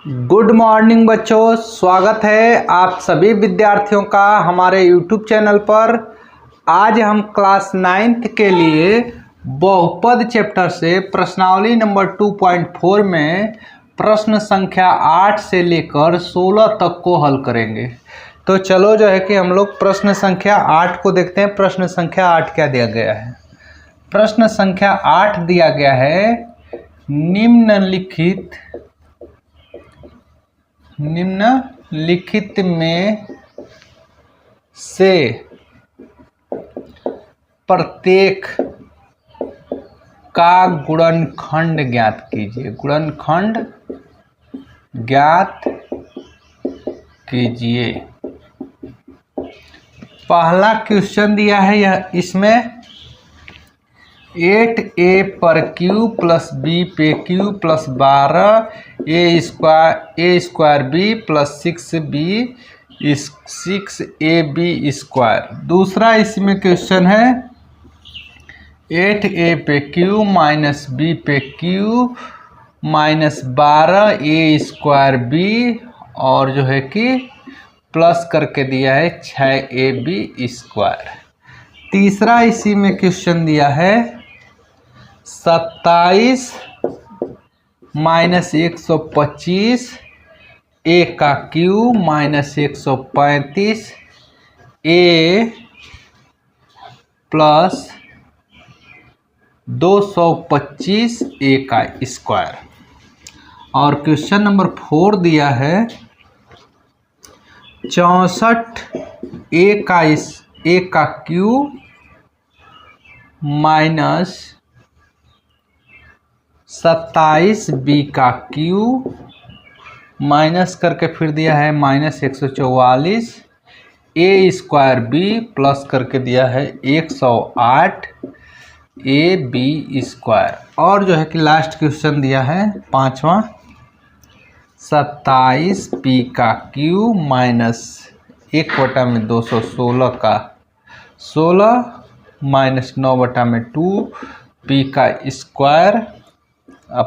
Good morning बच्चों, स्वागत है आप सभी विद्यार्थियों का हमारे यूट्यूब चैनल पर। आज हम क्लास 9th के लिए बहुपद चैप्टर से प्रश्नावली नंबर 2.4 में प्रश्न संख्या 8 से लेकर 16 तक को हल करेंगे। तो चलो जो है कि हम लोग प्रश्न संख्या 8 को देखते हैं। प्रश्न संख्या 8 क्या दिया गया है? प्रश्न संख्या 8 दिया गया है, निम्नलिखित में से प्रत्येक का गुणनखंड ज्ञात कीजिए। गुणनखंड ज्ञात कीजिए। पहला क्वेश्चन दिया है यह, इसमें 8a पर q प्लस b पे q plus 12 a square b plus 6ab square. दूसरा इसमें क्वेश्चन है 8a पे q माइनस b पे q minus 12 a square b और जो है कि प्लस करके दिया है 6ab स्क्वायर। तीसरा इसी में क्वेश्चन दिया है 27 माइनस 125 a का cube minus 135 a plus 225 a का स्क्वायर। और क्वेश्चन नंबर 4 दिया है 64 a का क्यूब माइनस 27 b का क्यूब माइनस करके फिर दिया है minus 144 a square b plus करके दिया है 108 a b स्क्वायर। और जो है कि लास्ट क्वेश्चन दिया है 5वां 27 p का क्यूब माइनस 1/216 का 16 माइनस 9/2 p का स्क्वायर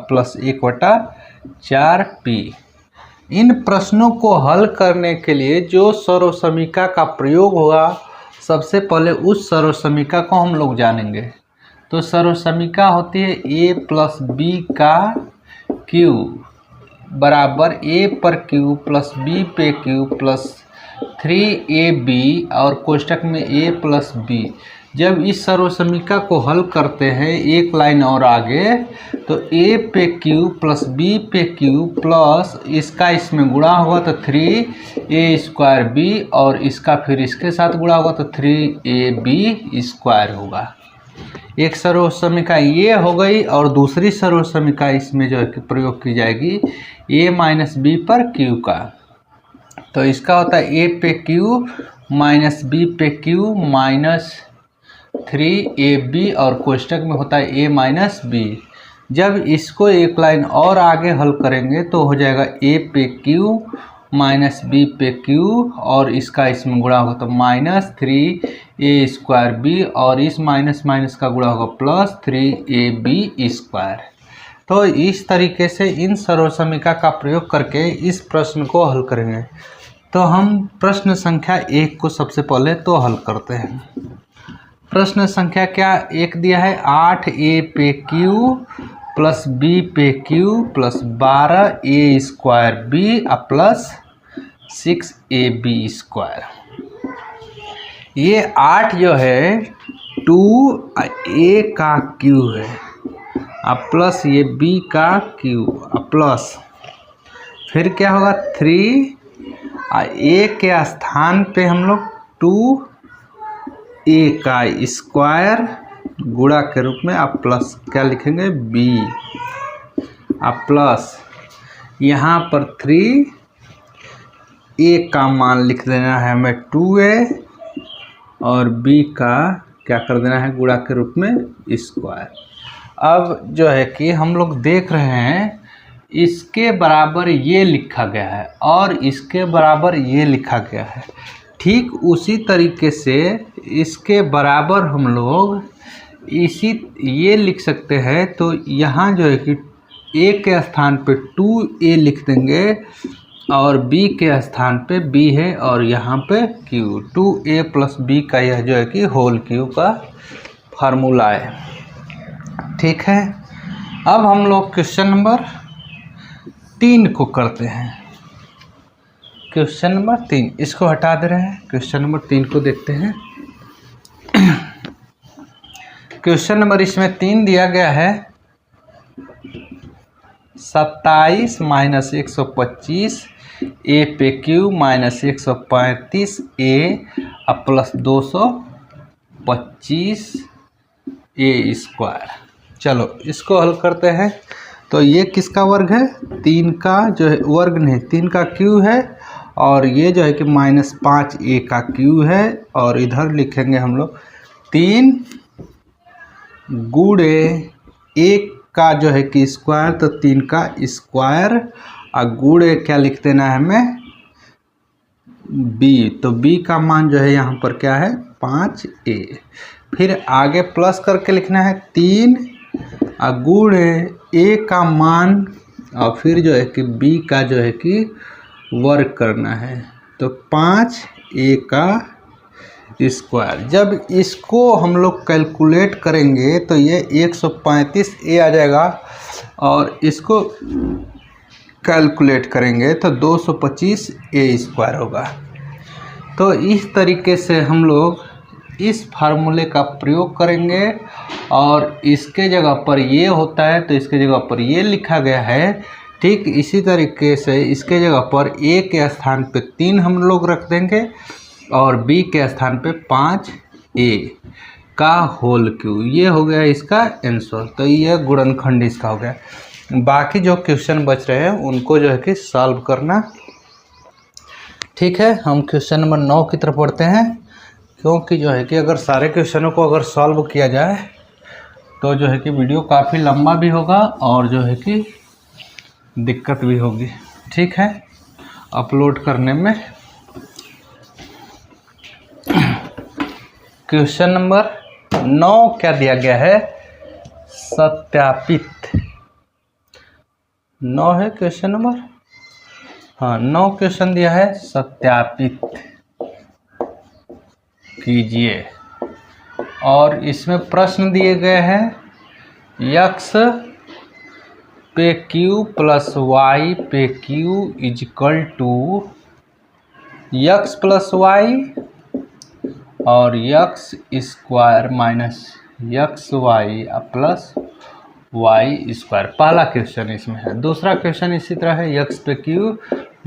प्लस 1/4 p। इन प्रश्नों को हल करने के लिए जो सर्वसमीका का प्रयोग होगा, सबसे पहले उस सर्वसमीका को हम लोग जानेंगे। तो सर्वसमीका होती है a प्लस b का क्यूब बराबर a पर क्यूब प्लस b पे क्यूब प्लस 3ab और कोष्टक में a प्लस b। जब इस सर्वसमीका को हल करते हैं एक लाइन और आगे, तो a पे क्यूब प्लस b पे क्यूब प्लस इसका इसमें गुणा होगा तो 3a स्क्वायर b और इसका फिर इसके साथ गुणा होगा तो 3ab स्क्वायर होगा। एक सर्वसमीका ये हो गई और दूसरी सर्वसमीका इसमें जो है कि प्रयोग की जाएगी a माइनस b पर q का। तो इसका होता है a पे क्यूब माइनस b पे क्यूब माइनस 3ab और कोष्टक में होता है a माइनस b। जब इसको एक लाइन और आगे हल करेंगे तो हो जाएगा a पे क्यूब माइनस b पे क्यूब और इसका इसमें गुणा होगा तो माइनस 3a स्क्वायर b और इस माइनस माइनस का गुणा होगा प्लस 3ab स्क्वायर। तो इस तरीके से इन सर्वसमीका का प्रयोग करके इस प्रश्न को हल करेंगे। तो हम प्रश्न संख्या 1 को सबसे पहले तो हल करते हैं। प्रश्न संख्या क्या 1 दिया है 8a पे q प्लस b पे q plus 12a square b plus 6ab square. ये 8 जो है 2a का क्यूब है प्लस ये b का क्यूब प्लस फिर क्या होगा 3 a के स्थान पे हम लोग 2a का स्क्वायर गुणा के रूप में आप प्लस क्या लिखेंगे b प्लस यहाँ पर 3a का मान लिख देना है हमें 2a और b का क्या कर देना है गुणा के रूप में स्क्वायर। अब जो है कि हम लोग देख रहे हैं इसके बराबर ये लिखा गया है और इसके बराबर ये लिखा गया है। ठीक उसी तरीके से इसके बराबर हम लोग ये लिख सकते हैं। तो यहाँ जो है कि ए के स्थान पे 2a लिख देंगे और b के स्थान पे b है और यहाँ पे q, 2a प्लस b का यह जो है कि होल q का फार्मूला है। ठीक है, अब हम लोग क्वेश्चन नंबर 3 को करते हैं। क्वेश्चन नंबर 3 इसको हटा दे रहे हैं, क्वेश्चन नंबर 3 को देखते हैं। क्वेश्चन नंबर इसमें 3 दिया गया है 27 माइनस 125 ए पे क्यू माइनस 135 ए प्लस 225 ए स्क्वायर। चलो इसको हल करते हैं। तो ये किसका वर्ग है? 3 का जो है वर्ग नहीं, 3 का क्यू है और ये जो है कि -5 ए का क्यू है और इधर लिखेंगे हम लोग 3 गुणे 1 का जो है कि स्क्वायर, तो 3 का स्क्वायर और गुणे क्या लिख देना है हमें b, तो b का मान जो है यहाँ पर क्या है 5a। फिर आगे प्लस करके लिखना है 3 और गुणे a का मान और फिर जो है कि b का जो है कि वर्ग करना है, तो 5a का स्क्वायर। जब इसको हम लोग कैलकुलेट करेंगे तो ये 135a आ जाएगा और इसको कैलकुलेट करेंगे तो 225a स्क्वायर होगा। तो इस तरीके से हम लोग इस फार्मूले का प्रयोग करेंगे और इसके जगह पर ये होता है तो इसके जगह पर ये लिखा गया है। ठीक इसी तरीके से इसके जगह पर a के स्थान पे 3 हम लोग रख देंगे और b के स्थान पे 5a का होल क्यू, ये हो गया इसका आंसर। तो ये गुणनखंड इसका हो गया। बाकी जो क्वेश्चन बच रहे हैं उनको जो है कि सॉल्व करना। ठीक है, हम क्वेश्चन नंबर 9 की तरफ बढ़ते हैं, क्योंकि जो है कि अगर सारे क्वेश्चनों को अगर सॉल्व किया जाए तो जो है कि वीडियो काफ़ी लंबा भी होगा और जो है कि दिक्कत भी होगी। ठीक है, अपलोड करने में। क्वेश्चन नंबर 9 क्या दिया गया है? सत्यापित 9 है क्वेश्चन नंबर, हाँ 9 क्वेश्चन दिया है, सत्यापित कीजिए। और इसमें प्रश्न दिए गए हैं x पे q प्लस y पे q is equal to x plus y और x square minus x y plus y square. पहला क्वेश्चन इसमें है। दूसरा क्वेश्चन इसी तरह है x पे q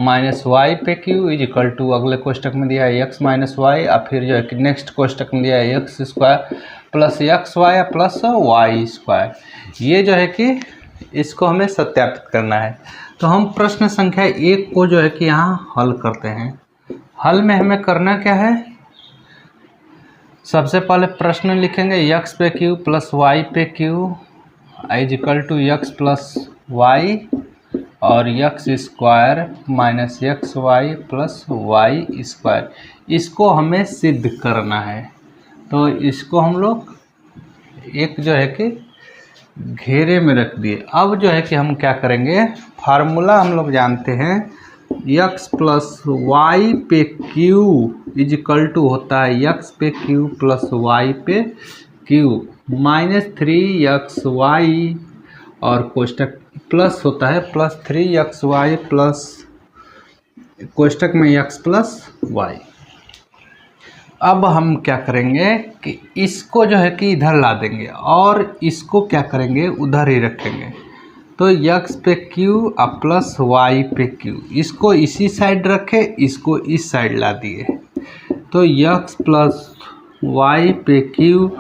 माइनस वाई पे q इज इक्वल टू, अगले कोष्टक में दिया है x माइनस वाई और फिर जो है कि नेक्स्ट कोष्टक में दिया है x square plus x y plus y square. ये जो है कि इसको हमें सत्यापित करना है। तो हम प्रश्न संख्या 1 को जो है कि यहाँ हल करते हैं। हल में हमें करना क्या है? सबसे पहले प्रश्न लिखेंगे x पे q प्लस y पे q is equal to x plus y और x square minus x y plus y square. इसको हमें सिद्ध करना है। तो इसको हम लोग एक जो है कि घेरे में रख दिए। अब जो है कि हम क्या करेंगे, फार्मूला हम लोग जानते हैं x प्लस वाई पे q इज इक्वल टू होता है x पे q प्लस y पे q -3xy और कोष्टक प्लस होता है प्लस 3xy प्लस कोष्टक में x प्लस y। अब हम क्या करेंगे कि इसको जो है कि इधर ला देंगे और इसको क्या करेंगे उधर ही रखेंगे। तो x पे q प्लस y पे q, इसको इसी साइड रखे, इसको इस साइड ला दिए। तो x प्लस y पे q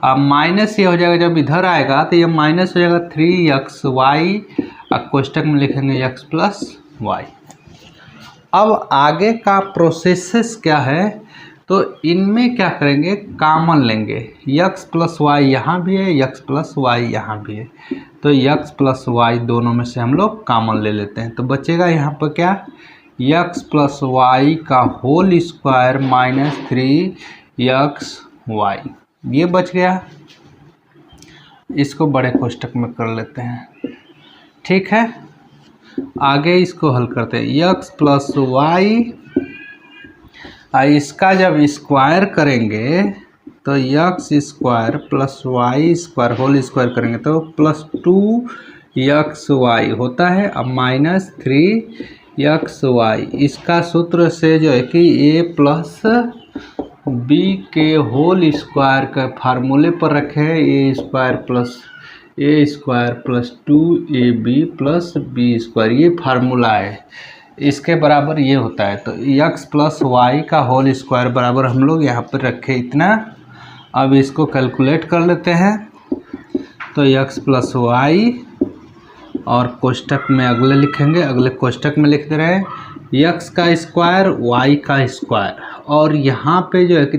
अब माइनस ये हो जाएगा, जब इधर आएगा तो ये माइनस हो जाएगा 3xy और कोष्टक में लिखेंगे x प्लस y। अब आगे का प्रोसेस क्या है, तो इनमें क्या करेंगे कॉमन लेंगे। x प्लस वाई यहाँ भी है, x प्लस वाई यहाँ भी है, तो x प्लस वाई दोनों में से हम लोग कॉमन ले लेते हैं। तो बचेगा यहाँ पर क्या, x प्लस वाई का होल स्क्वायर माइनस 3xy, ये बच गया। इसको बड़े कोष्टक में कर लेते हैं। ठीक है, आगे इसको हल करते हैं। यक्स प्लस वाई, इसका जब स्क्वायर करेंगे तो x square plus y square whole square करेंगे तो प्लस 2 होता है। अब -3 इसका सूत्र से जो है कि a प्लस बी के होल स्क्वायर का फार्मूले पर रखे हैं। A square plus 2ab plus b square, ये फार्मूला है, इसके बराबर ये होता है। तो x प्लस वाई का होल स्क्वायर बराबर हम लोग यहाँ पर रखे इतना। अब इसको कैलकुलेट कर लेते हैं। तो x प्लस वाई और कोष्टक में अगले लिखेंगे, अगले कोष्टक में लिख दे रहे हैं x का स्क्वायर y का स्क्वायर, और यहाँ पे जो है कि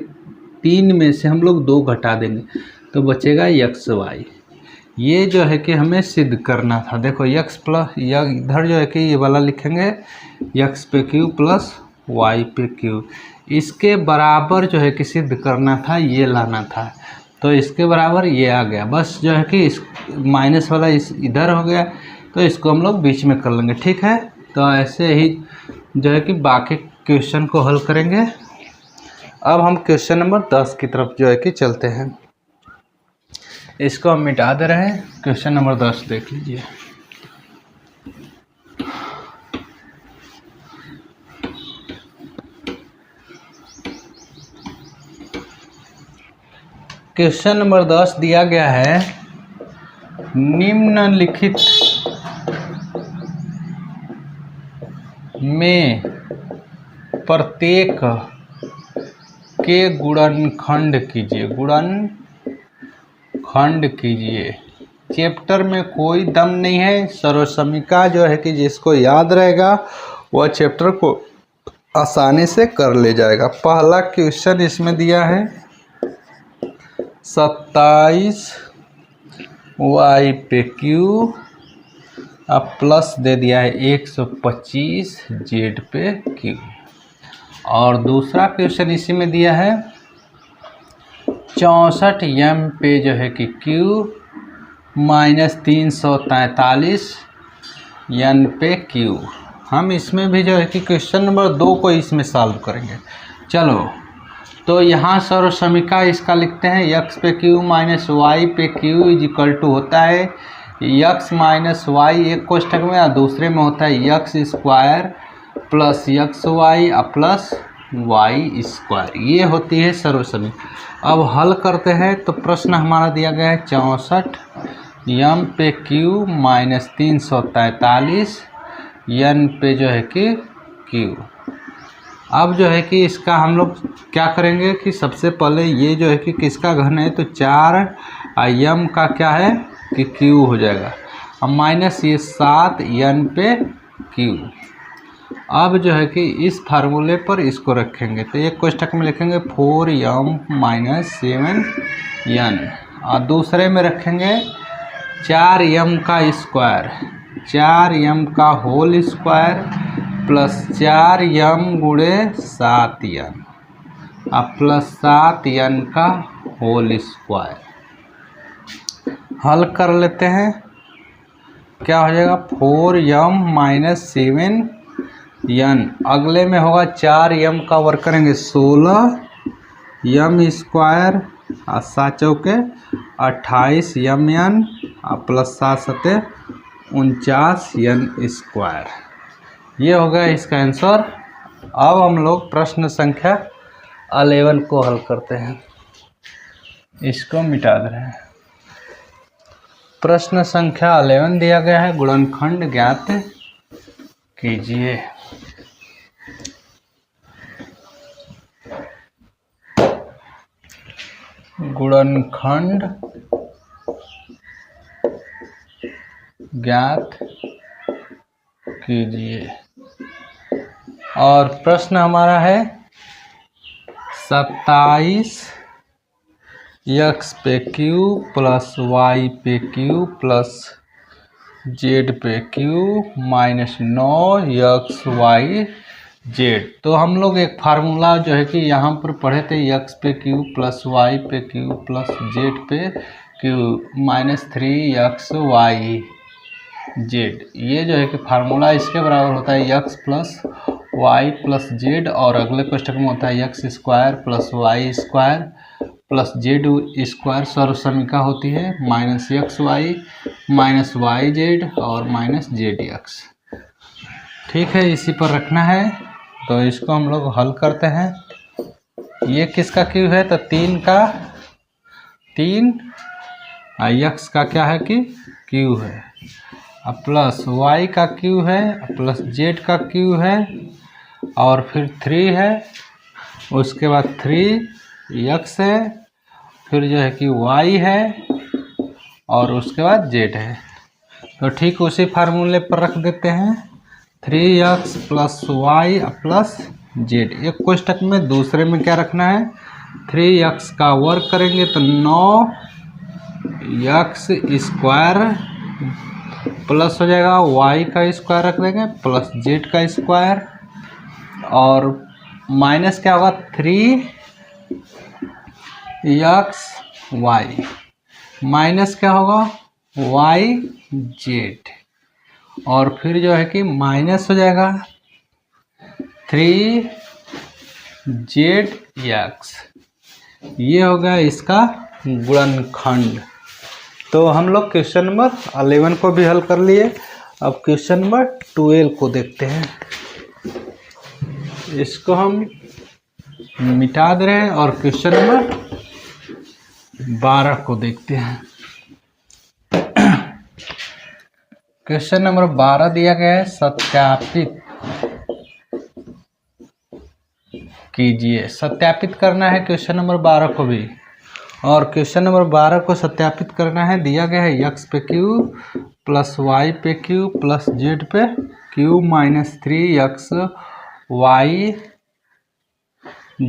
3 में से हम लोग 2 घटा देंगे तो बचेगा xy। ये जो है कि हमें सिद्ध करना था। देखो x प्लस इधर जो है कि ये वाला लिखेंगे x पे क्यू प्लस y पे क्यू, इसके बराबर जो है कि सिद्ध करना था, ये लाना था। तो इसके बराबर ये आ गया। बस जो है कि इस माइनस वाला इस इधर हो गया, तो इसको हम लोग बीच में कर लेंगे। ठीक है, तो ऐसे ही जो है कि बाकी क्वेश्चन को हल करेंगे। अब हम क्वेश्चन नंबर 10 की तरफ जो है कि चलते हैं। इसको हम मिटा दे रहे हैं। क्वेश्चन नंबर 10 देख लीजिए। क्वेश्चन नंबर 10 दिया गया है, निम्नलिखित में प्रत्येक के गुणनखंड कीजिए। चैप्टर में कोई दम नहीं है, सर्वसमीका जो है कि जिसको याद रहेगा वह चैप्टर को आसानी से कर ले जाएगा। पहला क्वेश्चन इसमें दिया है 27y पे क्यू, अब प्लस दे दिया है 125 जेड पे क्यू। और दूसरा क्वेश्चन इसी में दिया है 64 एम पे जो है कि क्यू माइनस 343 एन पे क्यू। हम इसमें भी जो है कि क्वेश्चन नंबर 2 को इसमें सॉल्व करेंगे। चलो, तो यहाँ सर्वसमीका इसका लिखते हैं x पे क्यू माइनस वाई पे क्यू इज इक्वल टू होता है x माइनस वाई एक कोष्ठक में, और दूसरे में होता है x square plus xy plus y square. ये होती है सर्वसमीका। अब हल करते हैं। तो प्रश्न हमारा दिया गया है 64 m पे q माइनस 343 n पे जो है कि q। अब जो है कि इसका हम लोग क्या करेंगे कि सबसे पहले ये जो है कि किसका घन है, तो 4 m का क्या है कि q हो जाएगा, अब माइनस ये 7 n पे q। अब जो है कि इस फार्मूले पर इसको रखेंगे तो एक कोष्ठक में लिखेंगे 4m माइनस 7n, और दूसरे में रखेंगे 4m का स्क्वायर, 4m का होल स्क्वायर प्लस 4m गुणे 7n अब प्लस 7n का होल स्क्वायर। हल कर लेते हैं। क्या हो जाएगा 4m माइनस 7n, अगले में होगा 4m का वर्क करेंगे 16m स्क्वायर और 7 चौके 28mn प्लस 7 सते 49n स्क्वायर। ये हो गया इसका आंसर। अब हम लोग प्रश्न संख्या 11 को हल करते हैं। इसको मिटा दे रहे हैं। प्रश्न संख्या 11 दिया गया है, गुणनखंड ज्ञात कीजिए। गुणनखंड ज्ञात कीजिए। और प्रश्न हमारा है 27 x पे क्यू प्लस y पे क्यू प्लस z पे क्यू माइनस 9xy z। तो हम लोग एक फार्मूला जो है कि यहाँ पर पढ़े थे, x पे क्यू प्लस y पे क्यू प्लस z पे क्यू माइनस 3xy। जेड। ये जो है कि फार्मूला इसके बराबर होता है x plus y plus z, और अगले कोष्टक में होता है x square plus y square plus z square, सर्व समीका होती है minus x y minus y z और माइनस जेड एक्स। ठीक है, इसी पर रखना है। तो इसको हम लोग हल करते हैं। ये किसका क्यू है, तो 3 का 3 एक्स का क्या है कि क्यू है, अब प्लस वाई का क्यू है प्लस जेड का क्यू है, और फिर 3 है, उसके बाद 3 एक्स है, फिर जो है कि वाई है, और उसके बाद जेड है। तो ठीक उसी फार्मूले पर रख देते हैं 3x plus y plus z. एक कोष्टक में, दूसरे में क्या रखना है, 3x का वर्ग करेंगे तो 9x स्क्वायर प्लस हो जाएगा y का स्क्वायर रख देंगे प्लस z का स्क्वायर, और माइनस क्या होगा 3x y माइनस क्या होगा y z, और फिर जो है कि माइनस हो जाएगा 3zx। ये हो गया इसका गुणनखंड। तो हम लोग क्वेश्चन नंबर 11 को भी हल कर लिए। अब क्वेश्चन नंबर 12 को देखते हैं। इसको हम मिटा दे रहे हैं और क्वेश्चन नंबर 12 को देखते हैं। क्वेश्चन नंबर 12 दिया गया है, सत्यापित कीजिए। सत्यापित करना है क्वेश्चन नंबर 12 को भी, और क्वेश्चन नंबर 12 को सत्यापित करना है। दिया गया है x पे q प्लस y पे q प्लस z पे q minus 3x y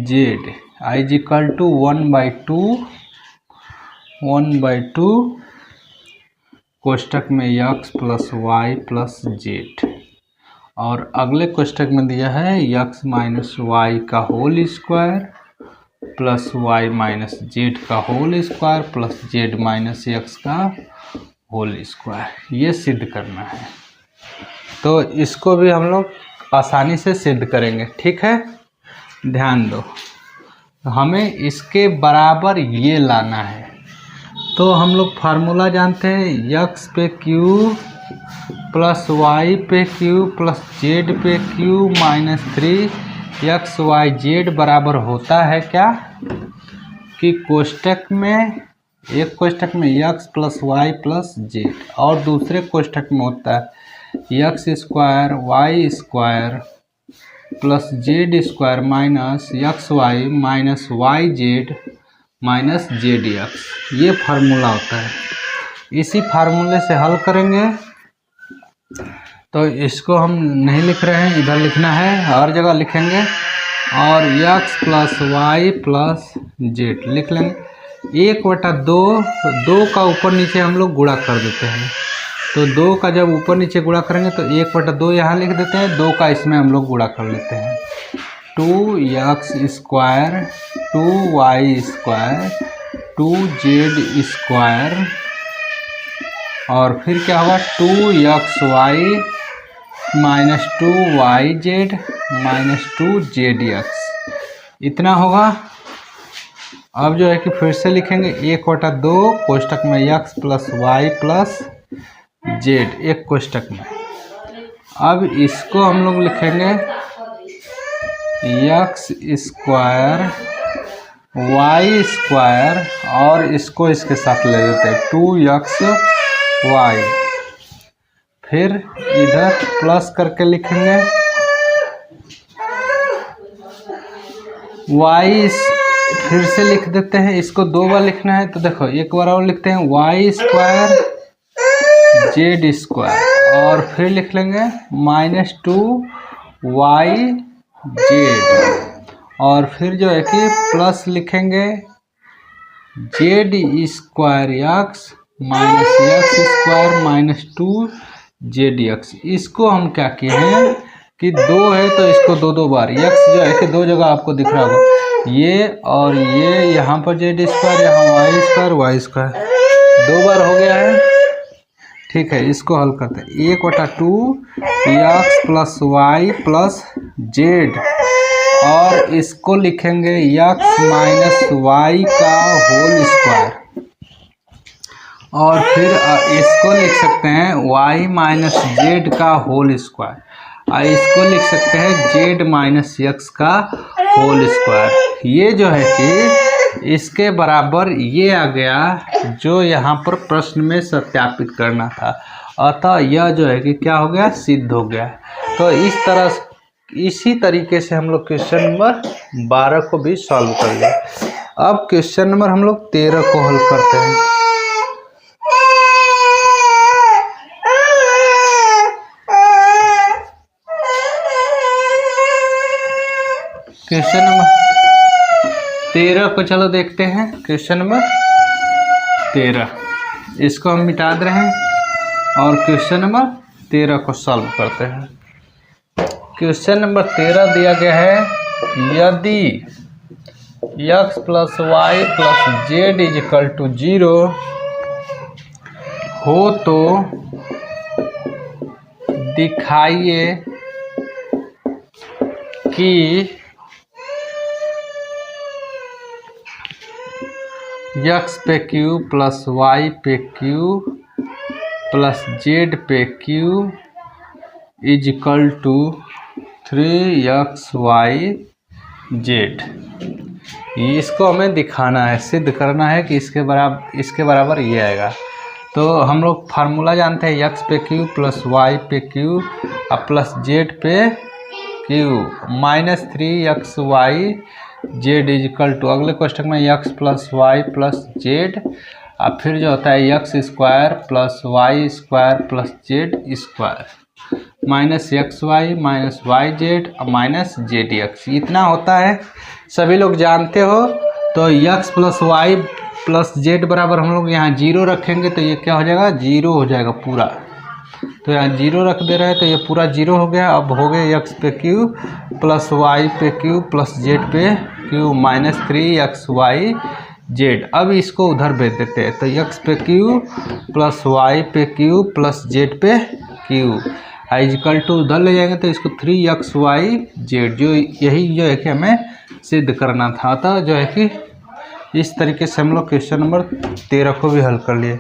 z i is equal to 1/2 कोष्टक में x plus y plus z, और अगले कोष्टक में दिया है x माइनस वाई का whole square plus y minus z का whole square plus z minus x का होल स्क्वायर। ये सिद्ध करना है। तो इसको भी हम लोग आसानी से सिद्ध करेंगे। ठीक है, ध्यान दो, हमें इसके बराबर ये लाना है। तो हम लोग फार्मूला जानते हैं, x पे q प्लस y पे q प्लस z पे q माइनस 3xyz बराबर होता है क्या, कि कोष्टक में, एक कोष्टक में x plus y plus z, और दूसरे कोष्टक में होता है x square y square plus z square minus xy minus yz minus zdx। ये फार्मूला होता है। इसी फार्मूले से हल करेंगे। तो इसको हम नहीं लिख रहे हैं, इधर लिखना है, हर जगह लिखेंगे, और x plus y plus z लिख लेंगे। 1/2, 2 का ऊपर नीचे हम लोग गुणा कर देते हैं। तो 2 का जब ऊपर नीचे गुणा करेंगे तो 1/2 यहाँ लिख देते हैं, 2 का इसमें हम लोग गुणा कर लेते हैं। 2x square 2y square 2z square, और फिर क्या होगा 2xy minus 2yz minus 2zdx, इतना होगा। अब जो है कि फिर से लिखेंगे 1/2 कोष्टक में x plus y plus z, एक कोष्टक में। अब इसको हम लोग लिखेंगे x स्क्वायर वाई स्क्वायर, और इसको इसके साथ ले लेते हैं 2xy, फिर इधर प्लस करके लिखेंगे y, फिर से लिख देते हैं। इसको 2 बार लिखना है, तो देखो एक बार और लिखते हैं y स्क्वायर जेड स्क्वायर, और फिर लिख लेंगे माइनस 2yz, और फिर जो है कि प्लस लिखेंगे Z square x minus x square minus 2zdx। इसको हम क्या किए हैं कि 2 है तो इसको 2 बार, x जो है कि 2 जगह आपको दिख रहा होगा, ये और ये, यहाँ पर जेड स्क्वायर, यहाँ वाई स्क्वायर 2 बार हो गया है। ठीक है, इसको हल करते हैं। 1/2 x plus y plus z, और इसको लिखेंगे यक्स माइनस वाई का होल स्क्वायर, और फिर इसको लिख सकते हैं y माइनस जेड का होल स्क्वायर, और इसको लिख सकते हैं z माइनस यक्स का होल स्क्वायर। ये जो है कि इसके बराबर ये आ गया जो यहाँ पर प्रश्न में सत्यापित करना था, अतः यह जो है कि क्या हो गया, सिद्ध हो गया। तो इसी तरीके से हम लोग क्वेश्चन नंबर 12 को भी सॉल्व कर लिया। अब क्वेश्चन नंबर हम लोग 13 को हल करते हैं। क्वेश्चन नंबर 13 को चलो देखते हैं। क्वेश्चन नंबर 13 इसको हम मिटा दे रहे हैं और क्वेश्चन नंबर 13 को सॉल्व करते हैं। क्वेश्चन नंबर 13 दिया गया है, यदि x plus y plus z is equal to 0 हो तो दिखाइए कि x पे q प्लस y पे q प्लस z पे q is equal to 3xy z। इसको हमें दिखाना है, सिद्ध करना है कि इसके बराबर ये आएगा। तो हम लोग फार्मूला जानते हैं, x पे q प्लस y पे q और प्लस z पे q minus 3xy z is equal to, अगले क्वेश्चन में x plus y plus z, और फिर जो होता है x square plus y square plus z square minus x y minus y z minus z x, इतना होता है, सभी लोग जानते हो। तो x plus y plus z बराबर हम लोग यहाँ 0 रखेंगे तो ये क्या हो जाएगा, 0 हो जाएगा पूरा। तो यहाँ 0 रख दे रहे हैं तो ये पूरा 0 हो गया। अब हो गए x पे q प्लस वाई पे q प्लस जेड पे q माइनस 3xy जेड। अब इसको उधर भेज देते हैं, तो x पे q प्लस वाई पे q प्लस जेड पे q इक्वल टू उधर ले जाएंगे तो इसको 3xy जेड, जो यही जो है कि हमें सिद्ध करना था। तो जो है कि इस तरीके से हम लोग क्वेश्चन नंबर 13 को भी हल कर लिए।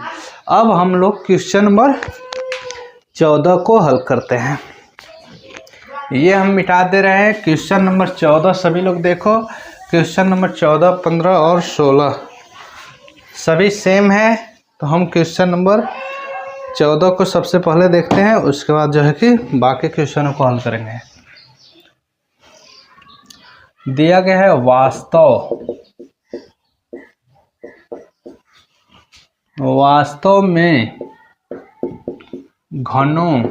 अब हम लोग क्वेश्चन नंबर 14 को हल करते हैं। ये हम मिटा दे रहे हैं। क्वेश्चन नंबर 14 सभी लोग देखो, क्वेश्चन नंबर 14, 15 और 16 सभी सेम है। तो हम क्वेश्चन नंबर 14 को सबसे पहले देखते हैं, उसके बाद जो है कि बाकी क्वेश्चनों को हल करेंगे। दिया गया है, वास्तव में घनों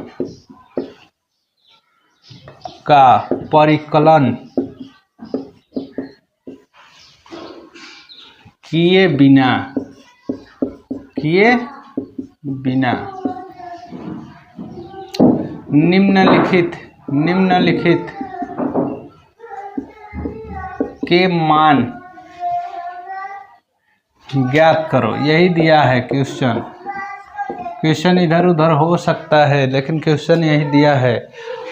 का परिकलन किए बिना निम्नलिखित के मान ज्ञात करो। यही दिया है क्वेश्चन। क्वेश्चन इधर उधर हो सकता है लेकिन क्वेश्चन यही दिया है।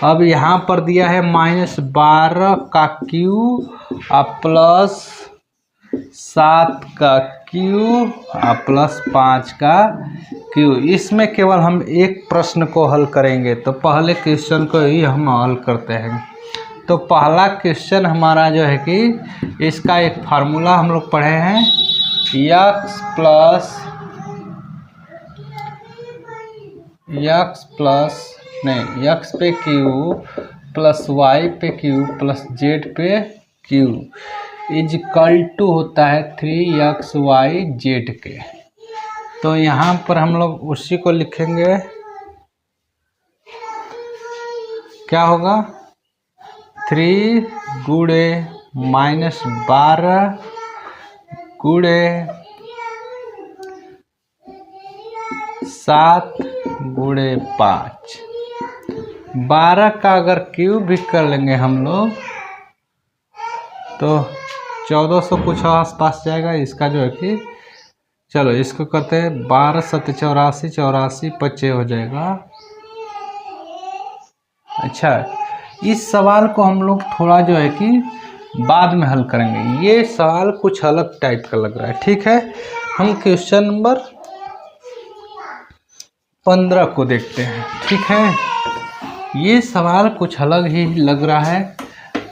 अब यहाँ पर दिया है -12 का Q और प्लस 7 का Q और प्लस 5 का Q। इसमें केवल हम एक प्रश्न को हल करेंगे, तो पहले क्वेश्चन को ही हम हल करते हैं। तो पहला क्वेश्चन हमारा जो है कि इसका एक फार्मूला हम लोग पढ़े हैं, x पे q प्लस y पे q प्लस z पे q इज इक्वल टू होता है 3xy z के। तो यहाँ पर हम लोग उसी को लिखेंगे, क्या होगा 3 गुणे -12 गुणे 7 गुणे 5। 12 का अगर क्यूब भी कर लेंगे हम लोग तो 1400 कुछ आसपास जाएगा। इसका जो है कि चलो इसको करते हैं 12 7 84, 84 25 हो जाएगा। अच्छा, इस सवाल को हम लोग थोड़ा जो है कि बाद में हल करेंगे। ये सवाल कुछ अलग टाइप का लग रहा है, ठीक है। हम क्वेश्चन नंबर 15 को देखते हैं, ठीक है। ये सवाल कुछ अलग ही लग रहा है,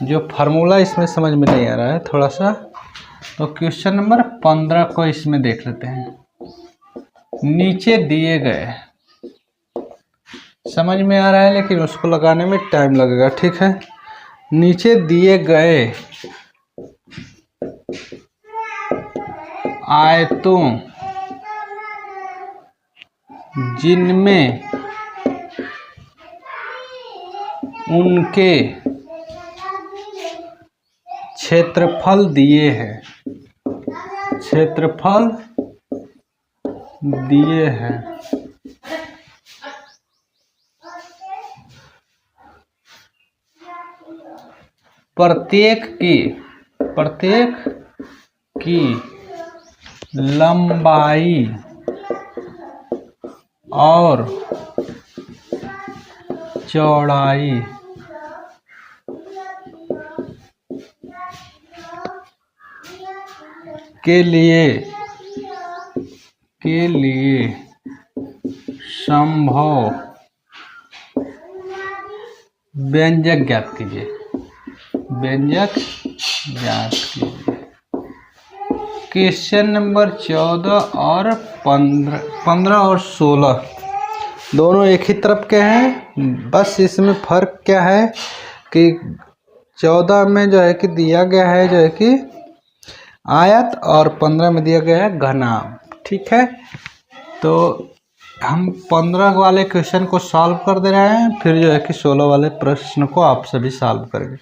जो फार्मूला इसमें समझ में नहीं आ रहा है थोड़ा सा। तो क्वेश्चन नंबर 15 को इसमें देख लेते हैं। नीचे दिए गए, समझ में आ रहा है लेकिन उसको लगाने में टाइम लगेगा, ठीक है। नीचे दिए गए आयतों जिनमें उनके क्षेत्रफल दिए हैं, क्षेत्रफल दिए हैं, प्रत्येक की लंबाई और चौड़ाई के लिए संभव व्यंजक ज्ञात कीजिए। व्यंजक ज्ञात कीजिए। क्वेश्चन नंबर 14 और 15 और 16 दोनों एक ही तरफ के हैं। बस इसमें फ़र्क क्या है कि 14 में जो है कि दिया गया है जो है कि आयत, और 15 में दिया गया है घनाभ, ठीक है। तो हम 15 वाले क्वेश्चन को सॉल्व कर दे रहे हैं, फिर जो है कि 16 वाले प्रश्न को आप सभी सॉल्व करेंगे।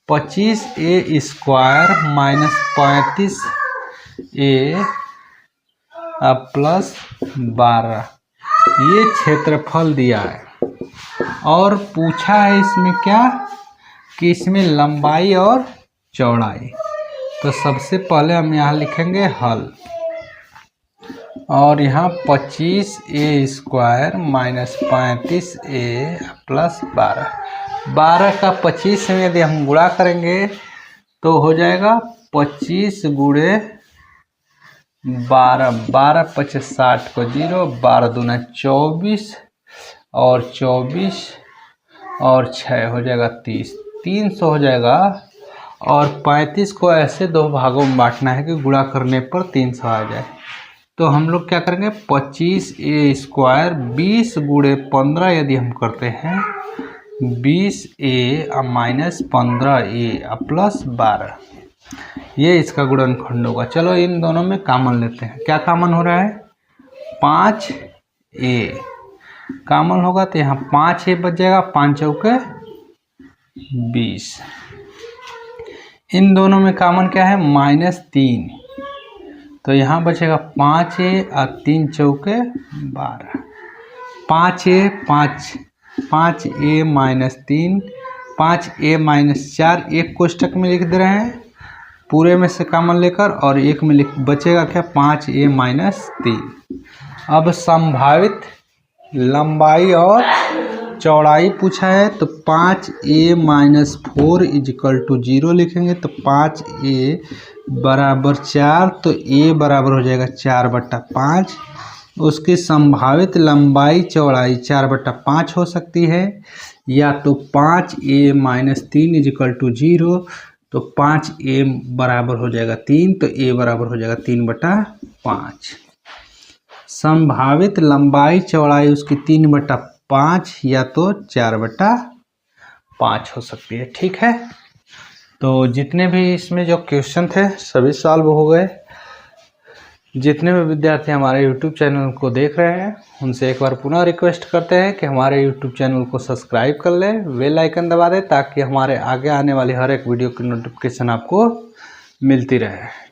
25a² माइनस 35a प्लस 12, ये क्षेत्रफल दिया है और पूछा है इसमें क्या कि इसमें लंबाई और चौड़ाई। तो सबसे पहले हम यहाँ लिखेंगे हल, और यहाँ 25a² माइनस 35a प्लस 12 का 25 में यदि हम गुणा करेंगे तो हो जाएगा 25 गुणे 12, 12 5 60 को 0, 12 दूना 24 और 24 और 6 हो जाएगा 30, 300 हो जाएगा। और 35 को ऐसे दो भागों में बांटना है कि गुणा करने पर 300 आ जाए। तो हम लोग क्या करेंगे, 25a² 20 गुणे 15 यदि हम करते हैं 20a माइनस 15a प्लस 12, ये इसका गुणनखंड होगा। चलो इन दोनों में कॉमन लेते हैं। क्या कॉमन हो रहा है, 5a कॉमन होगा तो यहाँ 5a बच जाएगा, 5 चौके 20। इन दोनों में कॉमन क्या है, -3, तो यहाँ बचेगा 5a और 3 चौके 12, 5a माइनस 3, 5a माइनस 4, एक कोष्टक में लिख दे रहे हैं पूरे में से कॉमन लेकर, और एक में बचेगा क्या, 5a माइनस 3। अब संभावित लंबाई और चौड़ाई पूछा है तो 5a माइनस 4 इजिकल टू 0 लिखेंगे। तो 5a बराबर 4, तो a बराबर हो जाएगा 4/5। उसकी संभावित लंबाई चौड़ाई 4/5 हो सकती है, या तो 5a माइनस 3 इजिकल टू 0, तो 5a बराबर हो जाएगा 3, तो a बराबर हो जाएगा 3/5। संभावित लंबाई चौड़ाई उसकी 3/5 या तो 4/5 हो सकती है, ठीक है। तो जितने भी इसमें जो क्वेश्चन थे सभी सॉल्व हो गए। जितने भी विद्यार्थी हमारे यूट्यूब चैनल को देख रहे हैं उनसे एक बार पुनः रिक्वेस्ट करते हैं कि हमारे यूट्यूब चैनल को सब्सक्राइब कर लें, बेल आइकन दबा दें ताकि हमारे आगे आने वाली हर एक वीडियो की नोटिफिकेशन आपको मिलती रहे।